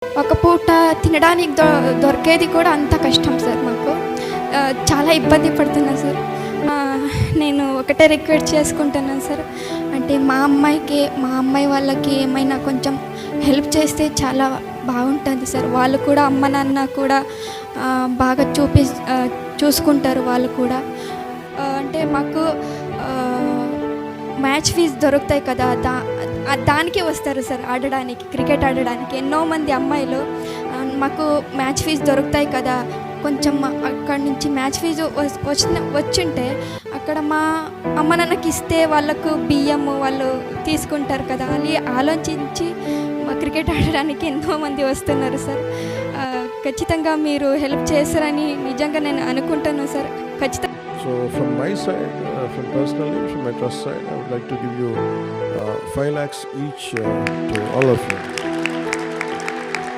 ఒక పూట తినడానికి దొరికేది కూడా అంత కష్టం సార్ మాకు. చాలా ఇబ్బంది పడుతున్నా సార్. నేను ఒకటే రిక్వెస్ట్ చేసుకుంటున్నాను సార్. అంటే మా అమ్మాయి వాళ్ళకి ఏమైనా కొంచెం హెల్ప్ చేస్తే చాలా బాగుంటుంది సార్. వాళ్ళు కూడా అమ్మ నాన్న కూడా బాగా చూసుకుంటారు వాళ్ళు కూడా. అంటే మాకు మ్యాచ్ ఫీజు దొరుకుతాయి కదా, దానికే వస్తారు సార్ ఆడడానికి, క్రికెట్ ఆడడానికి. ఎన్నో మంది అమ్మాయిలు మాకు మ్యాచ్ ఫీజు దొరుకుతాయి కదా, కొంచెం అక్కడి నుంచి మ్యాచ్ ఫీజు వచ్చింటే అక్కడ మా అమ్మ నాన్నకి ఇస్తే వాళ్ళకు బియ్యము వాళ్ళు తీసుకుంటారు కదా అని ఆలోచించి మా క్రికెట్ ఆడడానికి ఎంతోమంది వస్తున్నారు సార్. ఖచ్చితంగా మీరు హెల్ప్ చేస్తారని నిజంగా నేను అనుకుంటాను సార్. ఖచ్చితంగా. So from my side, from personally, from my trust side, I would like to give you 5 lakhs each to all of you.